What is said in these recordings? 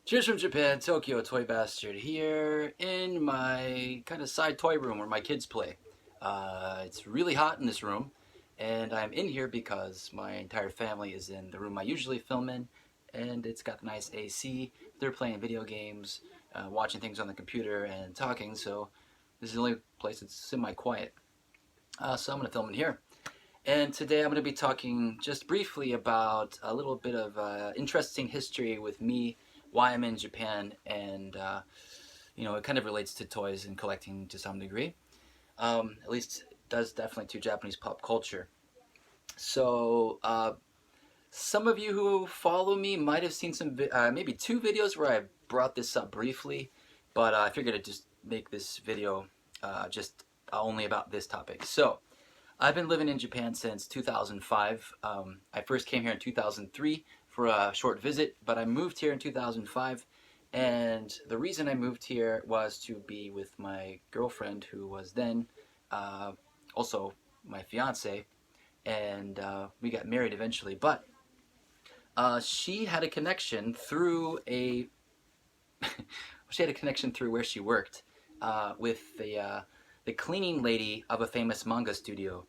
Cheers from Japan, Tokyo, Toy Bastard here in my kind of side toy room where my kids play. It's really hot in this room, and I'm in here because my entire family is in the room I usually film in, and it's got the nice AC. They're playing video games, watching things on the computer, and talking, so this is the only place that's semi-quiet. So I'm going to film in here. And today I'm going to be talking just briefly about a little bit of interesting history with me, why I'm in Japan, and it kind of relates to toys and collecting to some degree. At least it does definitely to Japanese pop culture. So some of you who follow me might have seen some, maybe two videos where I brought this up briefly, but I figured I'd just make this video just only about this topic. So I've been living in Japan since 2005. I first came here in 2003 for a short visit, but I moved here in 2005. And the reason I moved here was to be with my girlfriend, who was then also my fiance, and we got married eventually. But she had a connection through a she had a connection through where she worked with the cleaning lady of a famous manga studio.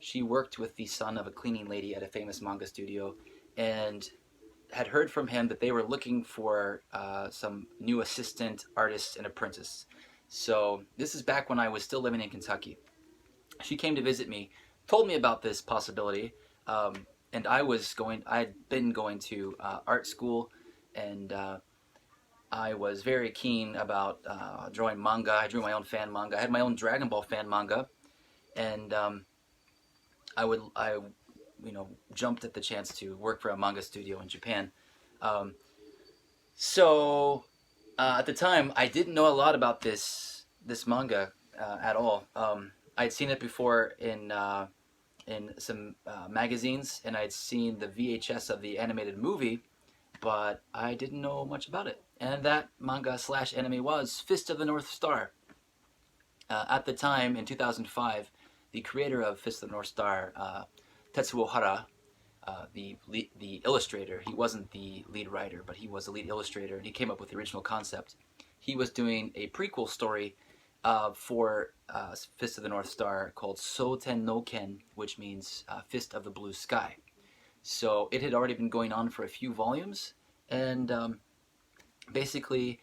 She worked with the son of a cleaning lady at a famous manga studio and had heard from him that they were looking for some new assistant artists and apprentice. So this is back when I was still living in Kentucky. She came to visit me, told me about this possibility, and I had been going to art school, and I was very keen about drawing manga. I drew my own fan manga. I had my own Dragon Ball fan manga, and I jumped at the chance to work for a manga studio in Japan. So at the time, I didn't know a lot about this manga at all. I'd seen it before in some magazines, and I'd seen the VHS of the animated movie, but I didn't know much about it. And that manga slash anime was Fist of the North Star. At the time, in 2005, the creator of Fist of the North Star, Tetsuo Hara, the illustrator, he wasn't the lead writer, but he was the lead illustrator, and he came up with the original concept. He was doing a prequel story for Fist of the North Star called Soten no Ken, which means Fist of the Blue Sky. So it had already been going on for a few volumes, and basically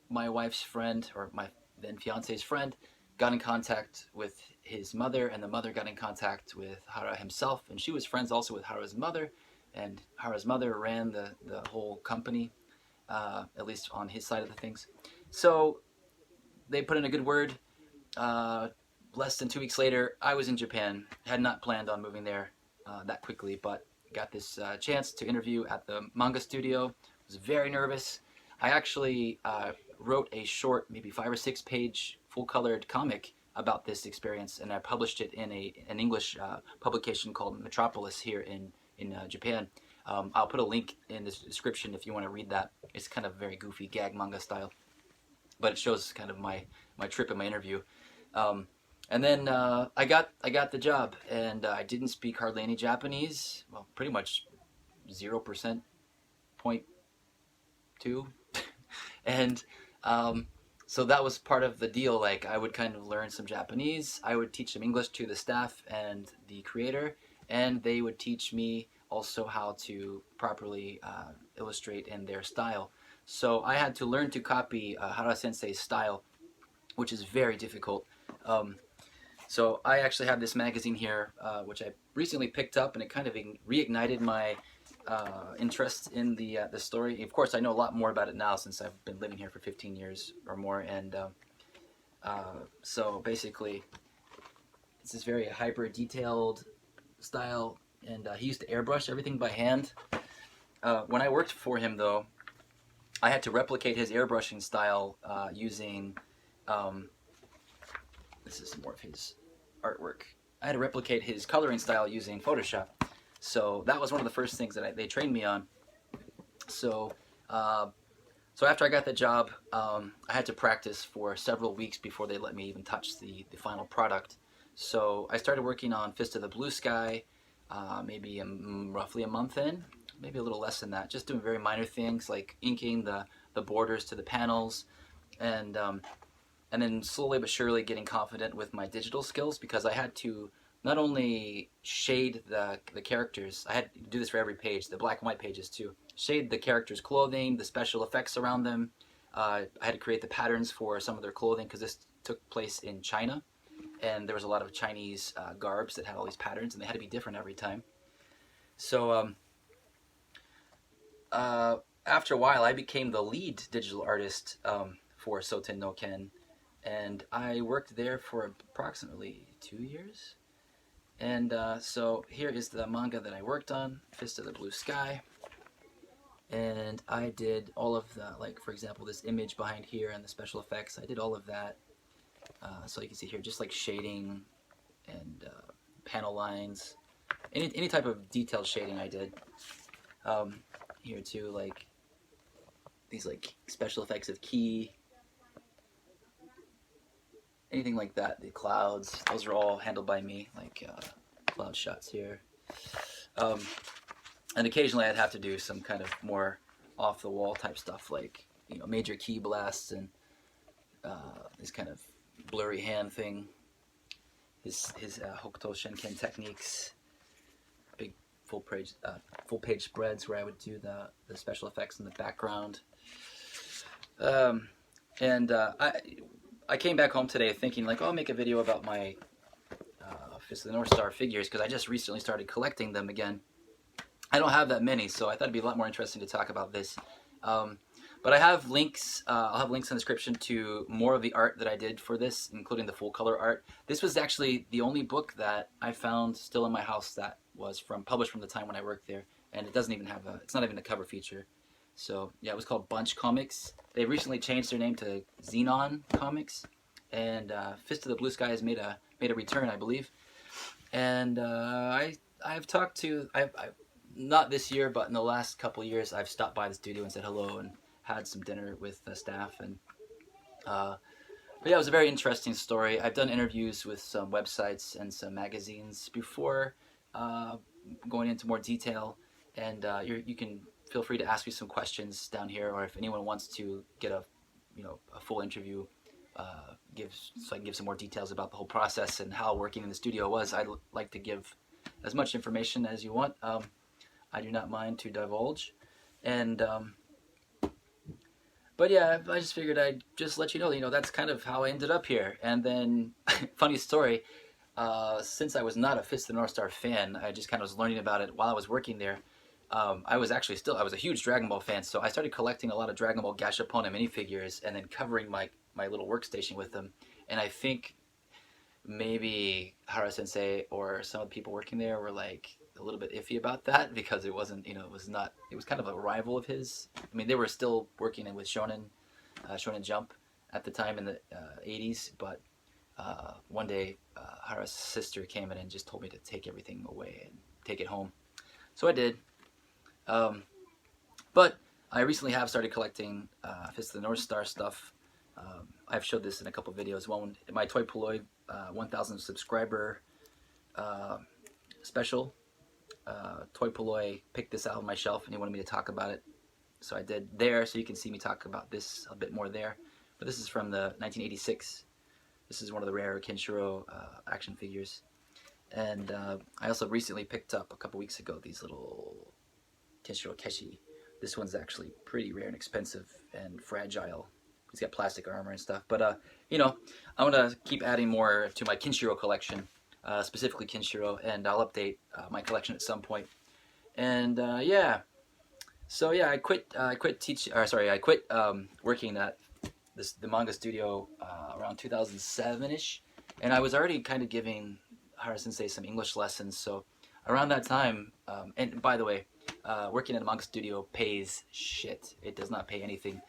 my wife's friend, or my then fiance's friend, got in contact with his mother, and the mother got in contact with Hara himself, and she was friends also with Hara's mother, and Hara's mother ran the whole company, at least on his side of the things. So they put in a good word. Less than 2 weeks later, I was in Japan. Had not planned on moving there that quickly, but got this chance to interview at the manga studio. Was very nervous. I actually wrote a short, maybe 5 or 6 page, full-colored comic about this experience, and I published it in an English publication called Metropolis here in Japan. I'll put a link in the description if you want to read that. It's kind of very goofy gag manga style, but it shows kind of my trip and my interview. And then I got the job, and I didn't speak hardly any Japanese. Well, pretty much 0%, 0.2, and so that was part of the deal. Like, I would kind of learn some Japanese. I would teach some English to the staff and the creator, and they would teach me also how to properly illustrate in their style. So I had to learn to copy Hara Sensei's style, which is very difficult. So I actually have this magazine here, which I recently picked up, and it kind of reignited my interest in the story. Of course, I know a lot more about it now since I've been living here for 15 years or more, and so basically it's this very hyper detailed style, and he used to airbrush everything by hand. When I worked for him, though, I had to replicate his airbrushing style using this is more of his artwork. I had to replicate his coloring style using Photoshop. So that was one of the first things that they trained me on. So so after I got the job, I had to practice for several weeks before they let me even touch the final product. So I started working on Fist of the Blue Sky maybe roughly a month in, maybe a little less than that. Just doing very minor things like inking the borders to the panels, and and then slowly but surely getting confident with my digital skills, because I had to not only shade the characters. I had to do this for every page, the black and white pages too. Shade the characters' clothing, the special effects around them. I had to create the patterns for some of their clothing because this took place in China, and there was a lot of Chinese garbs that had all these patterns, and they had to be different every time. So after a while, I became the lead digital artist for Soten no Ken, and I worked there for approximately 2 years. And so here is the manga that I worked on, Fist of the Blue Sky. And I did all of the, like, for example, this image behind here and the special effects. I did all of that. So you can see here, just like shading and panel lines, any type of detailed shading I did. Here too, like these like special effects of key, anything like that. The clouds, those are all handled by me, like cloud shots here. And occasionally I'd have to do some kind of more off the wall type stuff, like, you know, major key blasts and this kind of blurry hand thing. His Hokuto Shenken techniques, big full page spreads where I would do the special effects in the background. I came back home today thinking, like, oh, I'll make a video about my Fist of the North Star figures, because I just recently started collecting them again. I don't have that many, so I thought it'd be a lot more interesting to talk about this. But I have links. I'll have links in the description to more of the art that I did for this, including the full color art. This was actually the only book that I found still in my house that was published from the time when I worked there, and it doesn't even have it's not even a cover feature. So yeah, it was called Bunch Comics. They recently changed their name to Xenon Comics, and Fist of the Blue Sky has made a return, I believe. And I've talked to I've not this year, but in the last couple of years, I've stopped by the studio and said hello and had some dinner with the staff. And but yeah, it was a very interesting story. I've done interviews with some websites and some magazines before, going into more detail. And you can feel free to ask me some questions down here, or if anyone wants to get a full interview, so I can give some more details about the whole process and how working in the studio was. I'd like to give as much information as you want. I do not mind to divulge. And but yeah, I just figured I'd just let you know, that's kind of how I ended up here. And then, funny story, since I was not a Fist of the North Star fan, I just kind of was learning about it while I was working there. I was a huge Dragon Ball fan, so I started collecting a lot of Dragon Ball Gashapon and minifigures, and then covering my little workstation with them. And I think maybe Hara Sensei or some of the people working there were like a little bit iffy about that, because it wasn't, it was kind of a rival of his. I mean, they were still working with Shonen Jump at the time in the 80s, but one day Hara's sister came in and just told me to take everything away and take it home. So I did. But I recently have started collecting Fist of the North Star stuff. I've showed this in a couple videos. One, my Toy Polloi 1,000 subscriber special. Toy Polloi picked this out on my shelf and he wanted me to talk about it, so I did there, so you can see me talk about this a bit more there. But this is from the 1986. This is one of the rare Kenshiro action figures. And I also recently picked up a couple weeks ago these little Kenshiro Keshi. This one's actually pretty rare and expensive and fragile. He's got plastic armor and stuff. But I'm gonna keep adding more to my Kenshiro collection. Specifically Kenshiro, and I'll update my collection at some point. And yeah, so yeah, I quit working at the manga studio around 2007ish, and I was already kind of giving Hara Sensei some English lessons. So around that time, and by the way, working at a manga studio pays shit. It does not pay anything,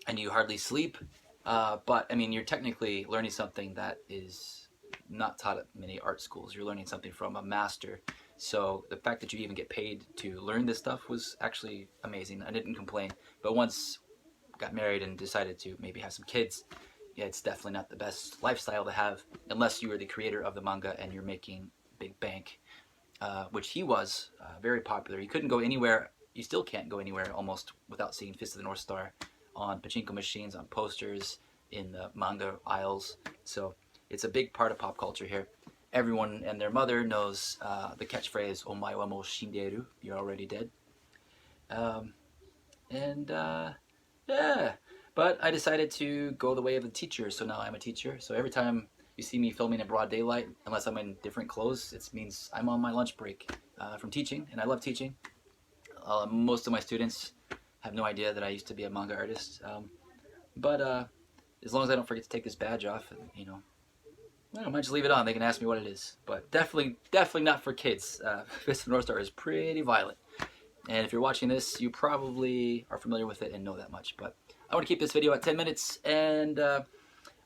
and you hardly sleep. But I mean, you're technically learning something that is not taught at many art schools. You're learning something from a master. So the fact that you even get paid to learn this stuff was actually amazing. I didn't complain. But once got married and decided to maybe have some kids, yeah, it's definitely not the best lifestyle to have unless you are the creator of the manga and you're making big bank. which he was very popular. You couldn't go anywhere. You still can't go anywhere almost without seeing Fist of the North Star on pachinko machines, on posters, in the manga aisles. So it's a big part of pop culture here. Everyone and their mother knows the catchphrase "Omae wa mo shinderu," you're already dead. Um, and yeah, but I decided to go the way of the teacher, so now I'm a teacher. So every time you see me filming in broad daylight, unless I'm in different clothes, it means I'm on my lunch break from teaching, and I love teaching. Most of my students have no idea that I used to be a manga artist, but as long as I don't forget to take this badge off, I might just leave it on. They can ask me what it is, but definitely not for kids. Fist of the North Star is pretty violent. And if you're watching this, you probably are familiar with it and know that much. But I want to keep this video at 10 minutes. And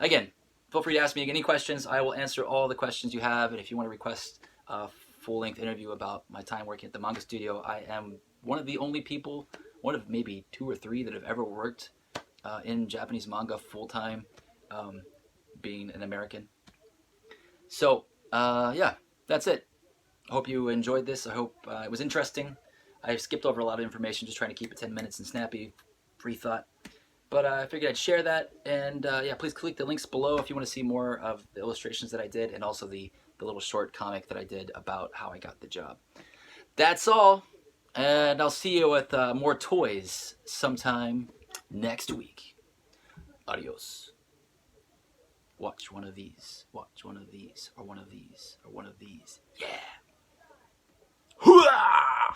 again, feel free to ask me any questions. I will answer all the questions you have. And if you want to request a full-length interview about my time working at the manga studio, I am one of the only people, one of maybe 2 or 3 that have ever worked in Japanese manga full-time, being an American. So, yeah, that's it. I hope you enjoyed this. I hope it was interesting. I skipped over a lot of information, just trying to keep it 10 minutes and snappy, free thought. But I figured I'd share that. And yeah, please click the links below if you want to see more of the illustrations that I did and also the little short comic that I did about how I got the job. That's all. And I'll see you with more toys sometime next week. Adios. Watch one of these. Watch one of these. Or one of these. Or one of these. Yeah. Hooah!